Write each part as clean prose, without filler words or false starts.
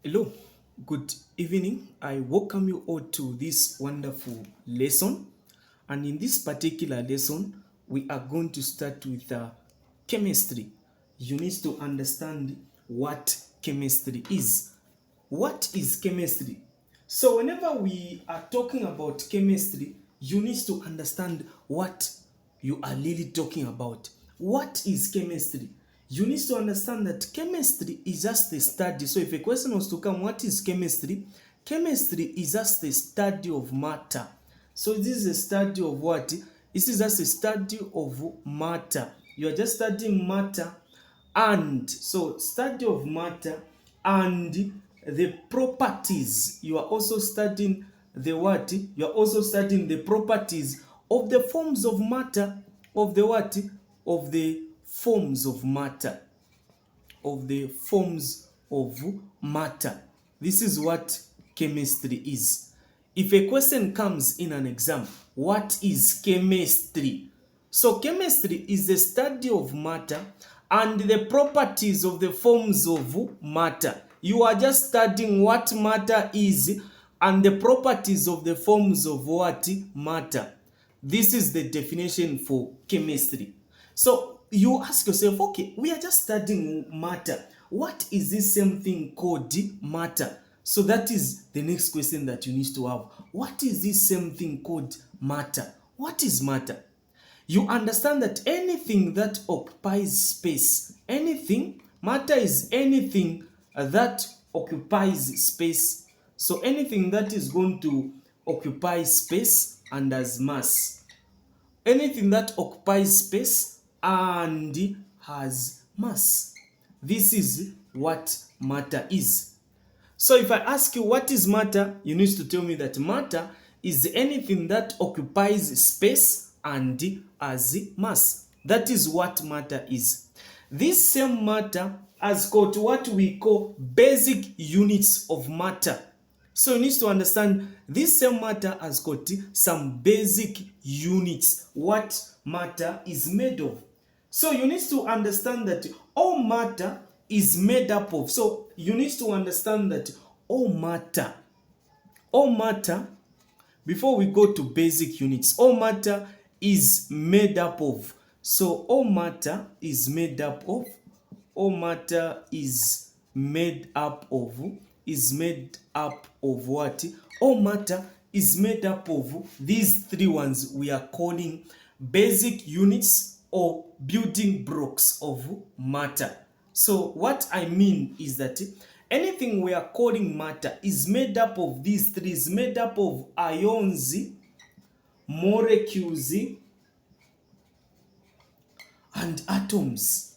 Hello, good evening. I welcome you all to this wonderful lesson. And in this particular lesson, we are going to start with chemistry. You need to understand what chemistry is. What is chemistry? So, whenever we are talking about chemistry, you need to understand what you are really talking about. What is chemistry? You need to understand that chemistry is just a study. So, if a question was to come, what is chemistry? Chemistry is just the study of matter. So, this is a study of what? This is just a study of matter. You are just studying matter, and so study of matter and the properties. You are also studying the what? You are also studying the properties of the forms of matter, of the what? Of the forms of matter, of the forms of matter. This is what chemistry is. If a question comes in an exam, what is chemistry? So chemistry is the study of matter and the properties of the forms of matter. You are just studying what matter is and the properties of the forms of what matter. This is the definition for chemistry. So you ask yourself, okay, we are just studying matter. What is this same thing called matter? So that is the next question that you need to have. What is this same thing called matter? What is matter? You understand that anything that occupies space, matter is anything that occupies space. So anything that is going to occupy space and has mass. Anything that occupies space and has mass. This is what matter is. So if I ask you what is matter, you need to tell me that matter is anything that occupies space and has mass. That is what matter is. This same matter has got what we call basic units of matter. So you need to understand this same matter has got some basic units, what matter is made of. So you need to understand that all matter is made up of. So you need to understand that all matter, before we go to basic units, all matter is made up of. So all matter is made up of, what? All matter is made up of these three ones we are calling basic units or building blocks of matter. So what I mean is that anything we are calling matter is made up of these three, is made up of ions, molecules, and atoms.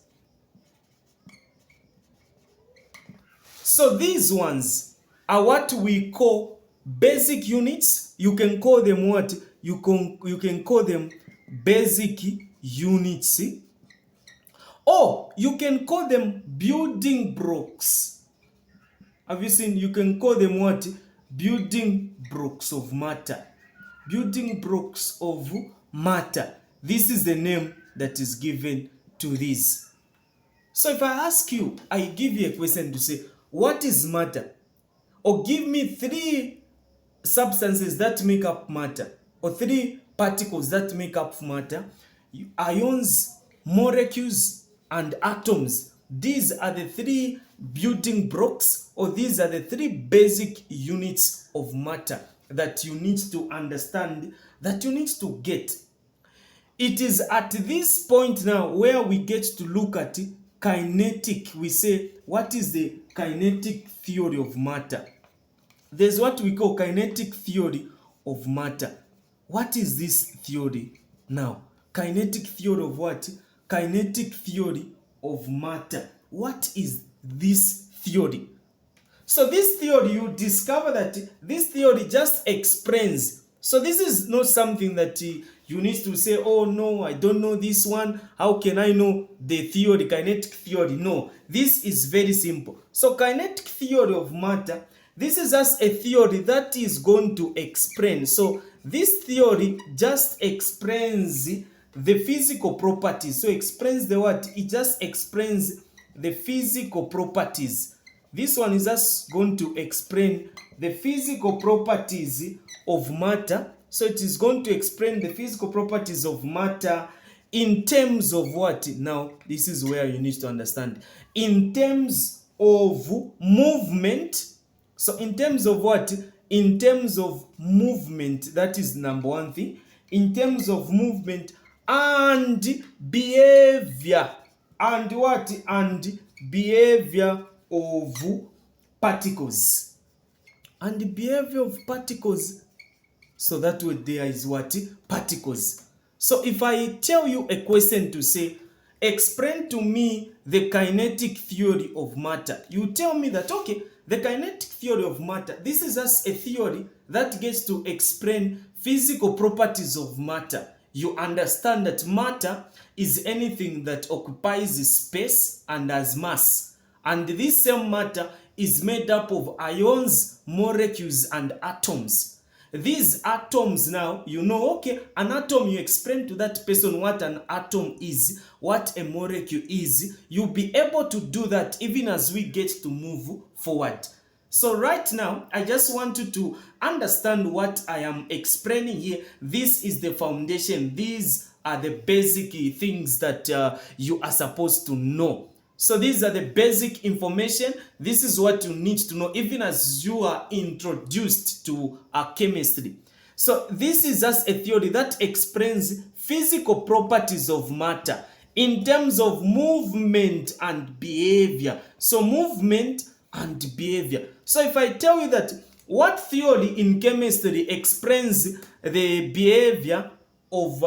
So these ones are what we call basic units. You can call them what? You can call them basic units, or you can call them building blocks. Have you seen? You can call them what? Building blocks of matter. Building blocks of matter. This is the name that is given to this. So if I ask you, I give you a question to say, what is matter? Or give me three substances that make up matter, or three particles that make up matter. Ions, molecules, and atoms. These are the three building blocks, or these are the three basic units of matter that you need to understand, that you need to get. It is at this point now where we get to look at kinetic. We say, what is the kinetic theory of matter? There's what we call kinetic theory of matter. What is this theory now? Kinetic theory of what? Kinetic theory of matter. What is this theory? So this theory, you discover that this theory just explains. So this is not something that you need to say, oh no, I don't know this one. How can I know the theory, kinetic theory? No, this is very simple. So kinetic theory of matter, this is just a theory that is going to explain. So this theory just explains the physical properties. So explains the what? It just explains the physical properties This one is just going to explain the physical properties of matter. So it is going to explain the physical properties of matter in terms of what? Now, this is where you need to understand. In terms of movement. So in terms of what? In terms of movement, that is number one thing. In terms of movement and behavior. And what? And behavior of particles. And the behavior of particles. So that word there is what? Particles. So if I tell you a question to say, explain to me the kinetic theory of matter, you tell me that, okay, the kinetic theory of matter, this is just a theory that gets to explain physical properties of matter. You understand that matter is anything that occupies space and has mass. And this same matter is made up of ions, molecules, and atoms. These atoms now, you know, okay, an atom, you explain to that person what an atom is, what a molecule is. You'll be able to do that even as we get to move forward. So right now, I just want you to understand what I am explaining here. This is the foundation. These are the basic things that you are supposed to know. So these are the basic information. This is what you need to know even as you are introduced to chemistry. So this is just a theory that explains physical properties of matter in terms of movement and behavior. So movement and behavior. So if I tell you that what theory in chemistry explains the behavior of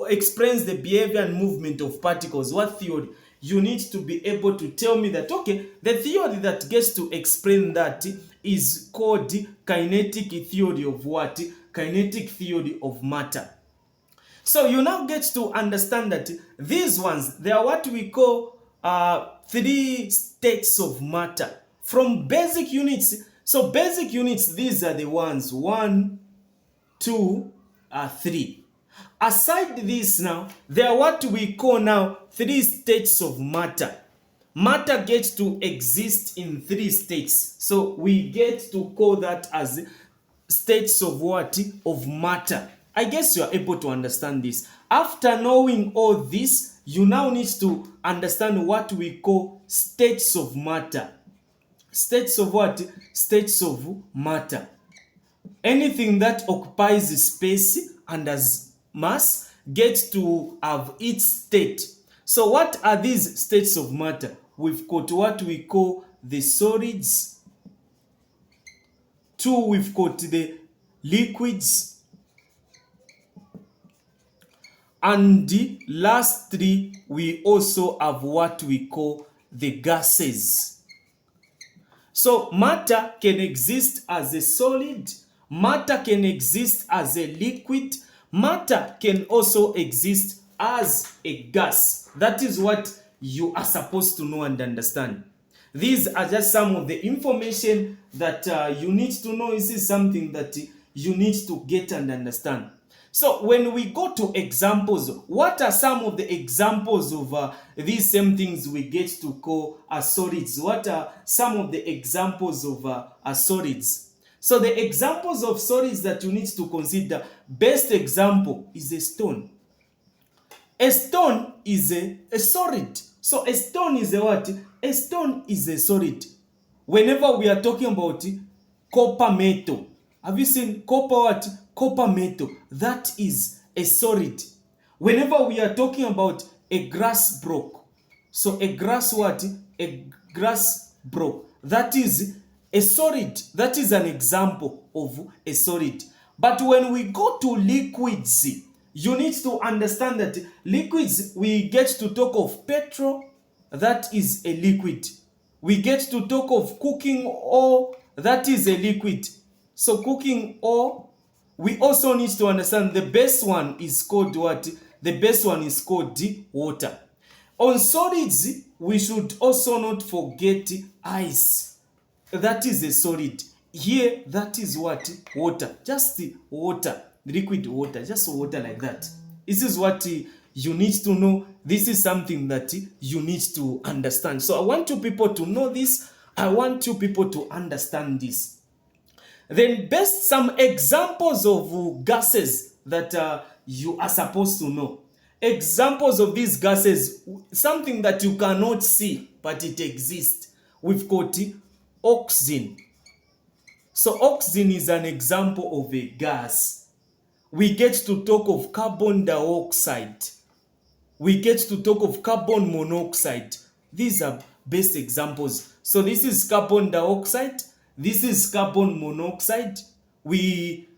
explains the behavior and movement of particles, what theory? You need to be able to tell me that, okay, the theory that gets to explain that is called kinetic theory of what? Kinetic theory of matter. So you now get to understand that these ones, they are what we call three states of matter. From basic units, so basic units, these are the ones, 1, 2, 3. Aside this now, there are what we call now three states of matter. Matter gets to exist in three states. So we get to call that as states of what? Of matter. I guess you are able to understand this. After knowing all this, you now need to understand what we call states of matter. States of what? States of matter. Anything that occupies space and has mass gets to have its state. So what are these states of matter? We've got what we call the solids. 2, we've got the liquids. And the last 3, we also have what we call the gases. So matter can exist as a solid, matter can exist as a liquid, matter can also exist as a gas. That is what you are supposed to know and understand. These are just some of the information that you need to know. This is something that you need to get and understand. So when we go to examples, what are some of the examples of these same things we get to call solids? What are some of the examples of solids? So the examples of solids that you need to consider, best example is a stone. A stone is a solid. So a stone is a what? A stone is a solid. Whenever we are talking about copper metal, have you seen copper what? Copper metal. That is a solid. Whenever we are talking about a grass block, so a grass what? A grass block. That is a solid. That is an example of a solid. But when we go to liquids, you need to understand that liquids, we get to talk of petrol, that is a liquid. We get to talk of cooking oil, that is a liquid. So cooking oil, we also need to understand the best one is called what? The best one is called water. On solids, we should also not forget ice. That is a solid. Here, that is what? Water. Just the water. Liquid water. Just water like that. This is what you need to know. This is something that you need to understand. So I want you people to know this I want you people to understand this. Then best some examples of gases that you are supposed to know. Examples of these gases, something that you cannot see but it exists. We've got oxygen. So oxygen is an example of a gas. We get to talk of carbon dioxide. We get to talk of carbon monoxide. These are best examples. So this is carbon dioxide. This is carbon monoxide. We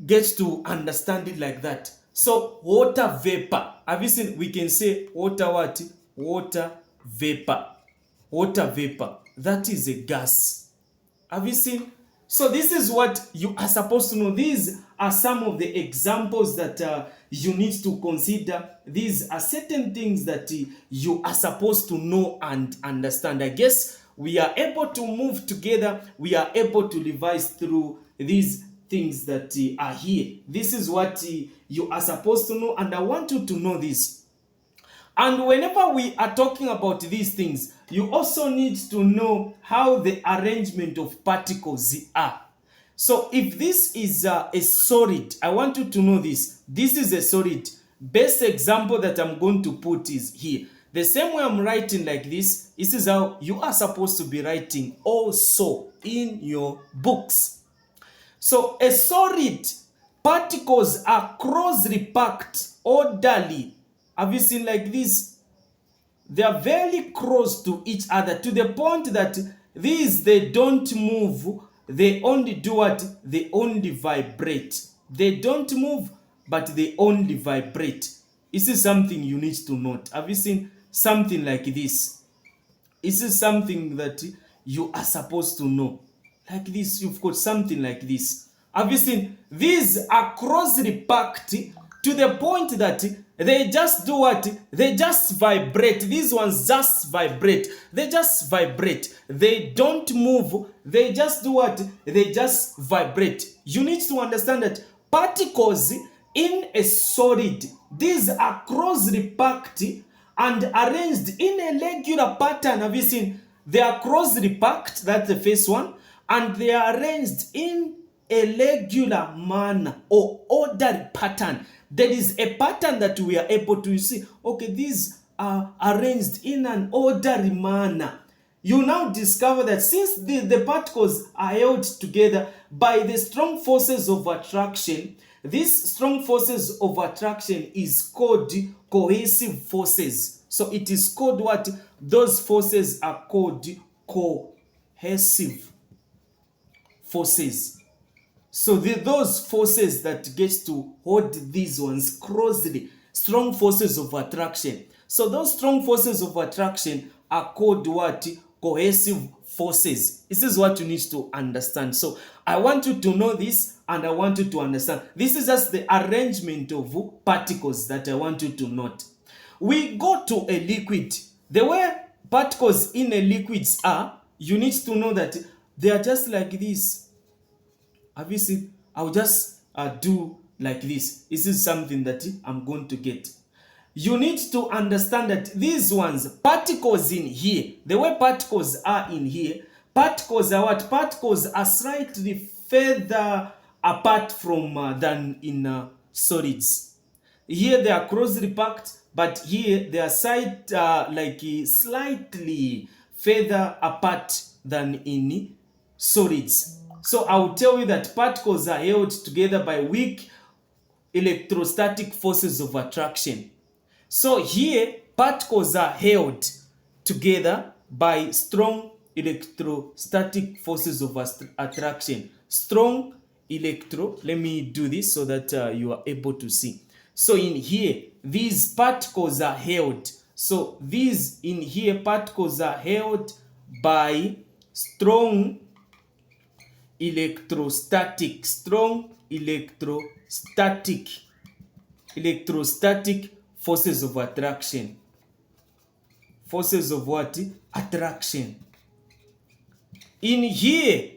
get to understand it like that. So water vapor. Have you seen? We can say water what? Water vapor. Water vapor. That is a gas. Have you seen? So this is what you are supposed to know. These are some of the examples that you need to consider. These are certain things that you are supposed to know and understand. I guess we are able to move together. We are able to revise through these things that are here. This is what you are supposed to know, and I want you to know this. And whenever we are talking about these things, you also need to know how the arrangement of particles are. So if this is a solid, I want you to know this. This is a solid. Best example that I'm going to put is here. The same way I'm writing like this is how you are supposed to be writing also in your books. So a solid, particles are closely packed orderly. Have you seen like this? They are very close to each other to the point that these, they don't move. They only do what? They only vibrate. They don't move, but they only vibrate. This is something you need to note. Have you seen something like this? This is something that you are supposed to know. Like this, you've got something like this. Have you seen? These are closely packed to the point that they just do what? They just vibrate. These ones just vibrate. They just vibrate. They don't move. They just do what? They just vibrate. You need to understand that particles in a solid, these are closely packed and arranged in a regular pattern. Have you seen? They are closely packed, that's the first one, and they are arranged in a regular manner or ordered pattern. There is a pattern that we are able to see. Okay, these are arranged in an orderly manner. You now discover that since the particles are held together by the strong forces of attraction, these strong forces of attraction is called cohesive forces. So it is called what? Those forces are called cohesive forces. So those forces that get to hold these ones closely, strong forces of attraction. So those strong forces of attraction are called what? Cohesive forces. This is what you need to understand. So I want you to know this and I want you to understand. This is just the arrangement of particles that I want you to note. We go to a liquid. The way particles in a liquids are, you need to know that they are just like this. Have you seen? I'll just do like this. This is something that I'm going to get. You need to understand that these ones, particles in here, the way particles are in here, particles are what? Particles are slightly further apart from than in solids. Here they are closely packed, but here they are slightly further apart than in solids. So I will tell you that particles are held together by weak electrostatic forces of attraction. So here, particles are held together by strong electrostatic forces of attraction. Strong let me do this so that you are able to see. So in here, these particles are held. So these in here, particles are held by strong electrostatic forces of attraction. Forces of what? Attraction. In here,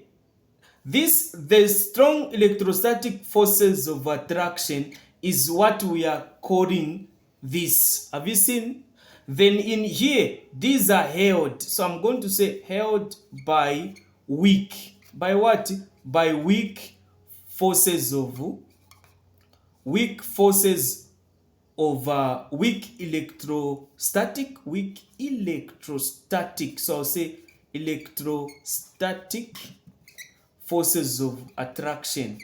the strong electrostatic forces of attraction is what we are calling this. Have you seen? Then in here, these are held. So I'm going to say held by weak. By what? By weak forces of weak forces of weak electrostatic. So I'll say electrostatic forces of attraction.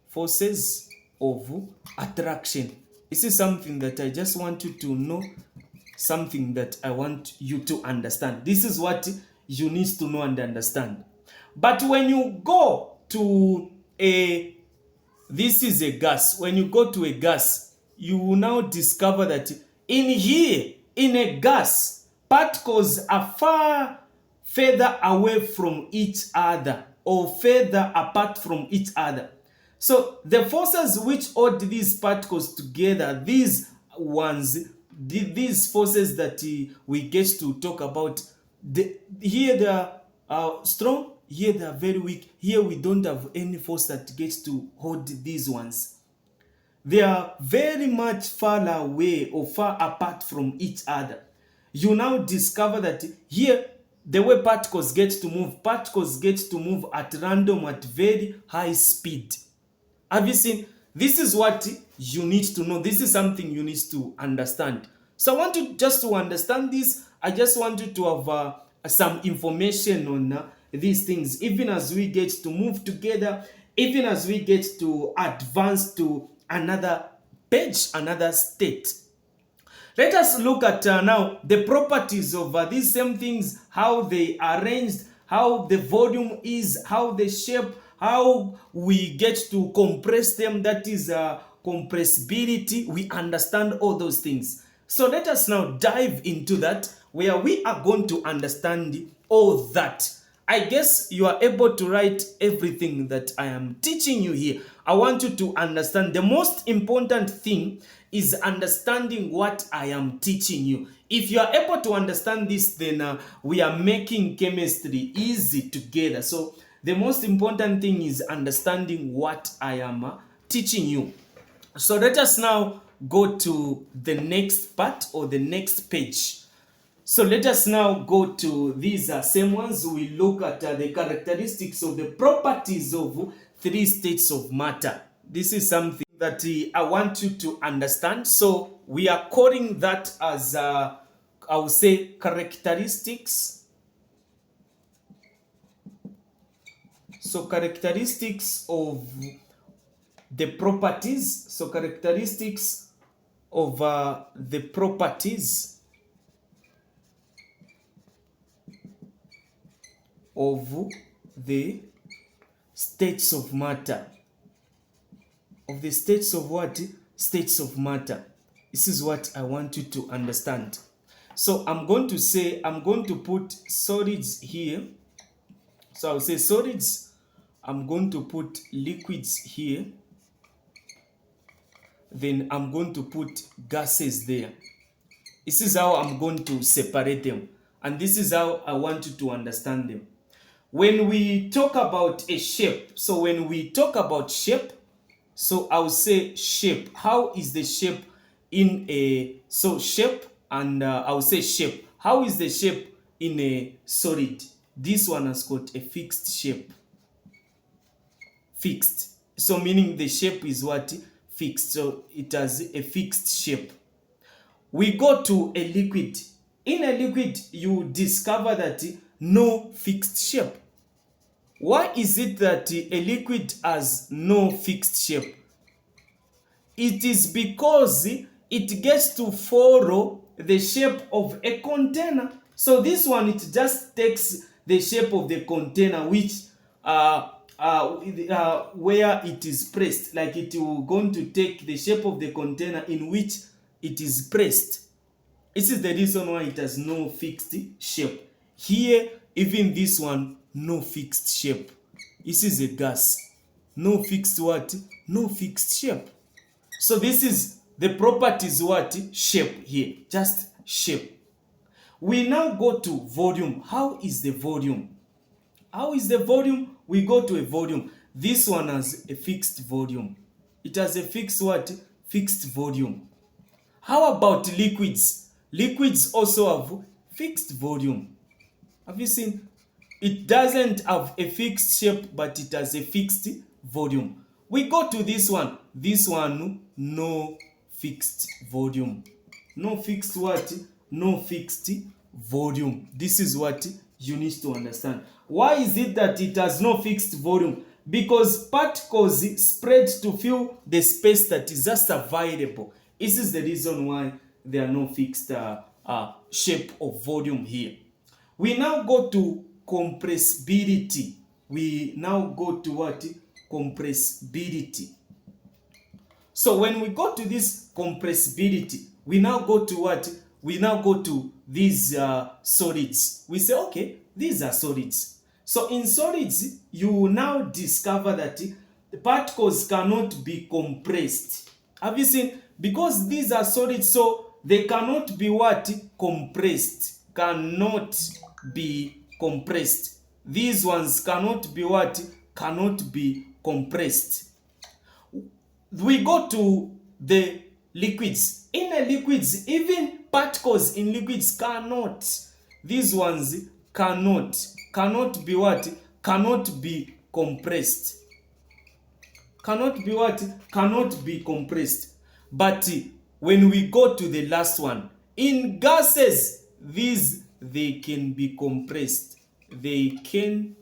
Forces of attraction. This is something that I just want you to know, something that I want you to understand. This is what you need to know and understand. But when you go to this is a gas. When you go to a gas, you will now discover that in here, in a gas, particles are far further away from each other or further apart from each other. So the forces which hold these particles together, these ones, these forces that we get to talk about, here they are strong, here they are very weak. Here we don't have any force that gets to hold these ones. They are very much far away or far apart from each other. You now discover that here, the way particles get to move at random at very high speed. Have you seen? This is what you need to know. This is something you need to understand. So I want you just to understand this. I just want you to have some information on these things, even as we get to move together, even as we get to advance to another page, another state. Let us look at now the properties of these same things, how they are arranged, how the volume is, how the shape, how we get to compress them, that is compressibility. We understand all those things. So let us now dive into that, where we are going to understand all that. I guess you are able to write everything that I am teaching you here. I want you to understand the most important thing is understanding what I am teaching you. If you are able to understand this, then we are making chemistry easy together. So the most important thing is understanding what I am teaching you. So let us now go to the next part or the next page. So let us now go to these same ones. We look at the characteristics of the properties of three states of matter. This is something that I want you to understand. So we are calling that as, I will say, characteristics. So characteristics of the properties. So characteristics of the properties of the states of matter. Of the states of what? States of matter. This is what I want you to understand. So I'm going to put solids here. So I'll say solids. I'm going to put liquids here. Then I'm going to put gases there. This is how I'm going to separate them. And this is how I want you to understand them. When we talk about a shape, so when we talk about shape, so I'll say shape. How is the shape in a, so shape, and I'll say shape. How is the shape in a solid? This one has got a fixed shape. Fixed. So meaning the shape is what? Fixed. So it has a fixed shape. We go to a liquid. In a liquid, you discover that no fixed shape. Why is it that a liquid has no fixed shape? It is because it gets to follow the shape of a container. So this one, it just takes the shape of the container, which where it is pressed. Like it will going to take the shape of the container in which it is pressed. This is the reason why it has no fixed shape. Here, even this one, no fixed shape. This is a gas. No fixed what? No fixed shape. So this is the properties what? Shape here. Just shape. We now go to volume. How is the volume? How is the volume? We go to a volume. This one has a fixed volume. It has a fixed what? Fixed volume. How about liquids? liquids also have fixed volume. Have you seen? It doesn't have a fixed shape, but it has a fixed volume. We go to this one. This one, no fixed volume. No fixed what? No fixed volume. This is what you need to understand. Why is it that it has no fixed volume? Because particles spread to fill the space that is just available. This is the reason why there are no fixed shape of volume here. We now go to compressibility. We now go to what? Compressibility. So when we go to this compressibility, we now go to what? We now go to these solids. We say, okay, these are solids. So in solids, you will now discover that the particles cannot be compressed. Have you seen? Because these are solids, so they cannot be what? Compressed. Cannot be compressed. These ones cannot be what? Cannot be compressed. We go to the liquids. In the liquids, even particles in liquids cannot. These ones cannot be what? Cannot be compressed. Cannot be what? Cannot be compressed. But when we go to the last one, in gases, these they can be compressed. They can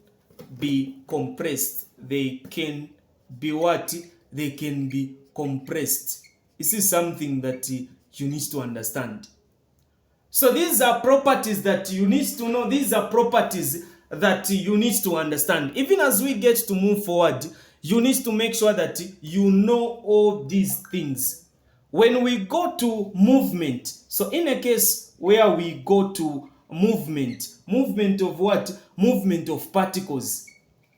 be compressed. They can be what? They can be compressed. This is something that you need to understand. So these are properties that you need to know. These are properties that you need to understand. Even as we get to move forward, you need to make sure that you know all these things. When we go to movement, so in a case where we go to movement of what? Movement of particles.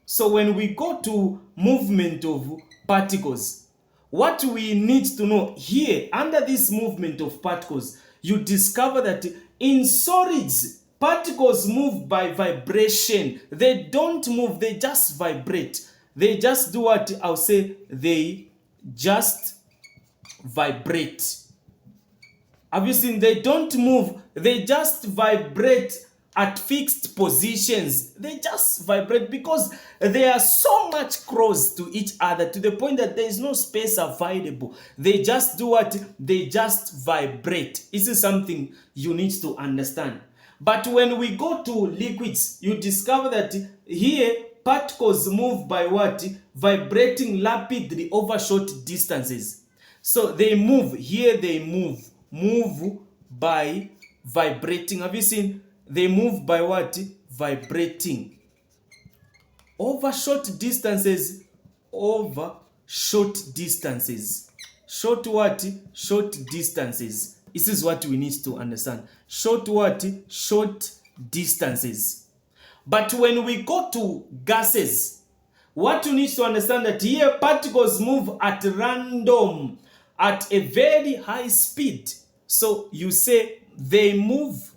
So when we go to movement of particles, what we need to know here, under this movement of particles, you discover that in solids, particles move by vibration. They don't move, they just vibrate. They just do what? I'll say they just vibrate. Have you seen? They don't move, they just vibrate at fixed positions. They just vibrate because they are so much close to each other to the point that there is no space available. They just do what? They just vibrate. This is something you need to understand. But when we go to liquids, you discover that here particles move by what? Vibrating rapidly over short distances. So they move, here they move by vibrating. Have you seen? They move by what? Vibrating. Over short distances. Over short distances. Short what? Short distances. This is what we need to understand. Short what? Short distances. But when we go to gases, what you need to understand that here particles move at random, at a very high speed. So you say they move.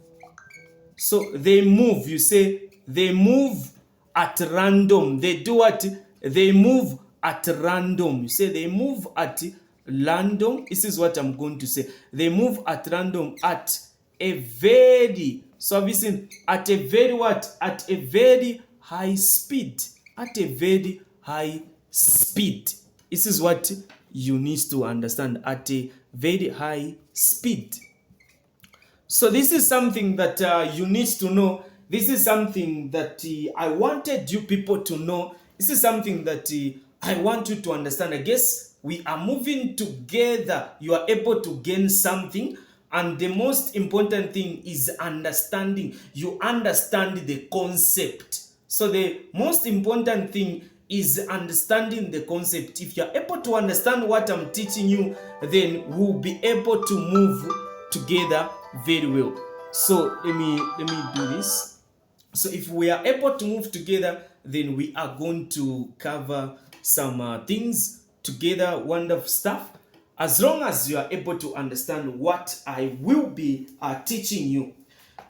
So they move, you say they move at random. They do what? They move at random. You say they move at random. This is what I'm going to say. They move at random at a very, so have you seen? At a very what? At a very high speed. At a very high speed. This is what you need to understand. At a very high speed. So this is something that you need to know. This is something that I wanted you people to know. This is something that I want you to understand. I guess we are moving together. You are able to gain something. And the most important thing is understanding. You understand the concept. So the most important thing is understanding the concept. If you're able to understand what I'm teaching you, then we'll be able to move together very well. So let me do this. So if we are able to move together, then we are going to cover some things together, wonderful stuff, as long as you are able to understand what I will be teaching you.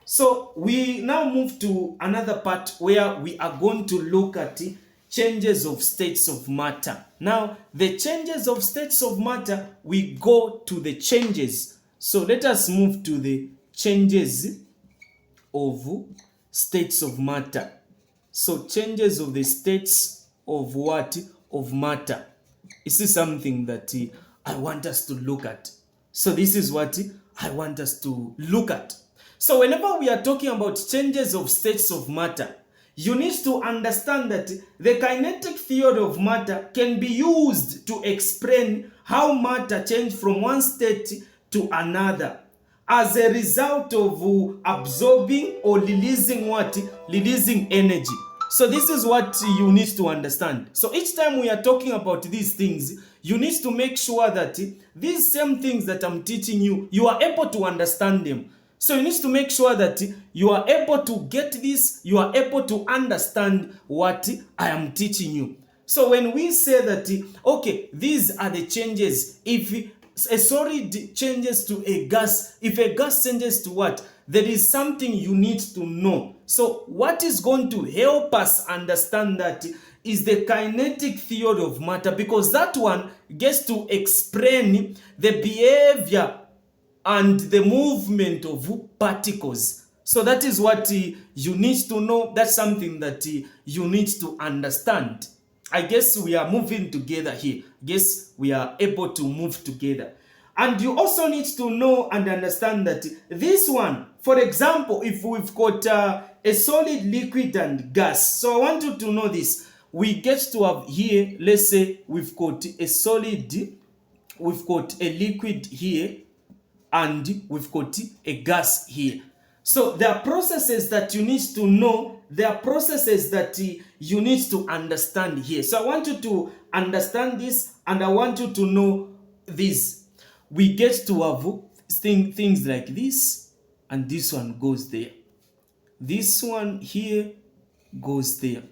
So we now move to another part where we are going to look at changes of states of matter. Now the changes of states of matter, we go to the changes. So let us move to the changes of states of matter. So changes of the states of what? Of matter. This is something that I want us to look at. So this is what I want us to look at. So whenever we are talking about changes of states of matter, you need to understand that the kinetic theory of matter can be used to explain how matter changes from one state to another as a result of absorbing or releasing what? Releasing energy. So this is what you need to understand. So each time we are talking about these things, you need to make sure that these same things that I'm teaching you, you are able to understand them. So you need to make sure that you are able to get this, you are able to understand what I am teaching you. So when we say that, okay, these are the changes. If a solid changes to a gas, if a gas changes to what? There is something you need to know. So what is going to help us understand that is the kinetic theory of matter, because that one gets to explain the behavior and the movement of particles. So that is what you need to know. That's something that you need to understand. I guess we are moving together here. Guess we are able to move together. And you also need to know and understand that this one, for example, if we've got a solid, liquid, and gas. So I want you to know this. We get to have here, let's say we've got a solid, we've got a liquid here, and we've got a gas here. So there are processes that you need to know. There are processes that you need to understand here. So I want you to understand this, and I want you to know this. We get to have things like this, and this one goes there. This one here goes there.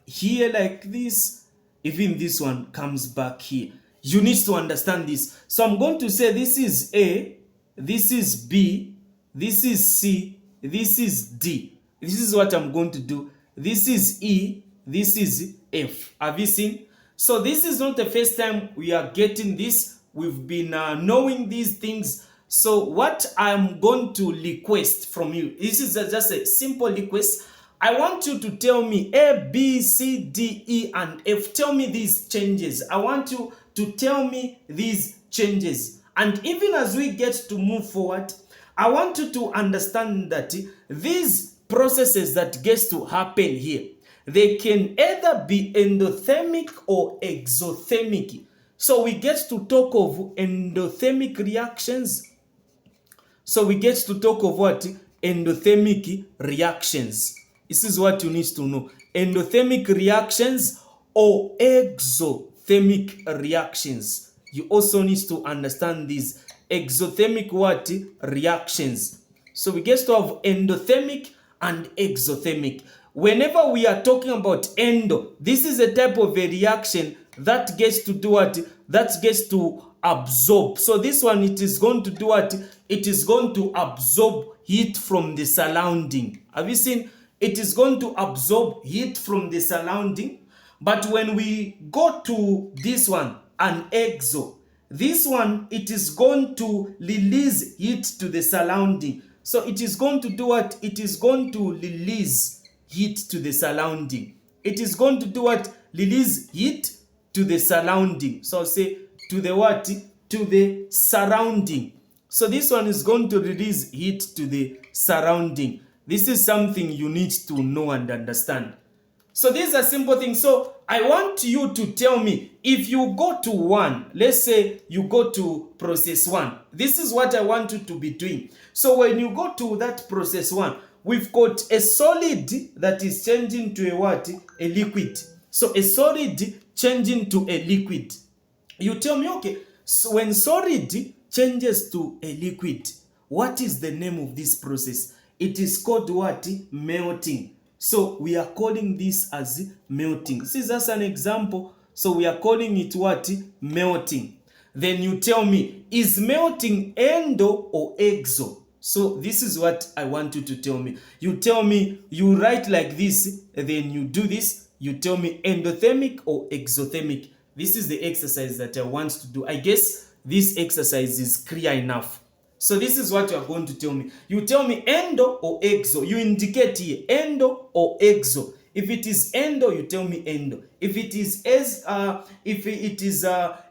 Here like this, even this one comes back here. You need to understand this. So I'm going to say this is A, this is B, this is C, this is D. This is what I'm going to do. This is E, this is F. Have you seen? So this is not the first time we are getting this. We've been knowing these things. So what I'm going to request from you, this is just a simple request. I want you to tell me A, B, C, D, E, and F. Tell me these changes. I want you to tell me these changes. And even as we get to move forward, I want you to understand that these processes that gets to happen here, they can either be endothermic or exothermic. So we get to talk of endothermic reactions. So we get to talk of what? Endothermic reactions. This is what you need to know. Endothermic reactions or exothermic reactions. You also need to understand these exothermic what? Reactions. So we get to have endothermic and exothermic. Whenever we are talking about endo, this is a type of a reaction that gets to do what? That gets to absorb. So this one, it is going to do what? It is going to absorb heat from the surrounding. Have you seen? It is going to absorb heat from the surrounding. But when we go to this one, an exo, this one, it is going to release heat to the surrounding. So it is going to do what? It is going to release heat to the surrounding. It is going to do what? Release heat to the surrounding. So say to the what? To the surrounding. So this one is going to release heat to the surrounding. This is something you need to know and understand. So these are simple things. So I want you to tell me, if you go to one, let's say you go to process one, this is what I want you to be doing. So when you go to that process one, we've got a solid that is changing to a what? A liquid. So a solid changing to a liquid. You tell me, okay, so when solid changes to a liquid, what is the name of this process? It is called what? Melting. So we are calling this as melting. This is just an example. So we are calling it what? Melting. Then you tell me, is melting endo or exo? So this is what I want you to tell me. You tell me, you write like this, and then you do this. You tell me endothermic or exothermic. This is the exercise that I want to do. I guess this exercise is clear enough. So this is what you are going to tell me. You tell me endo or exo. You indicate here endo or exo. If it is endo, you tell me endo. If it is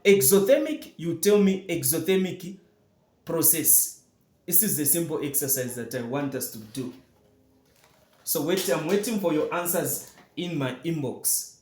exothermic, you tell me exothermic process. This is the simple exercise that I want us to do. So I'm waiting for your answers in my inbox.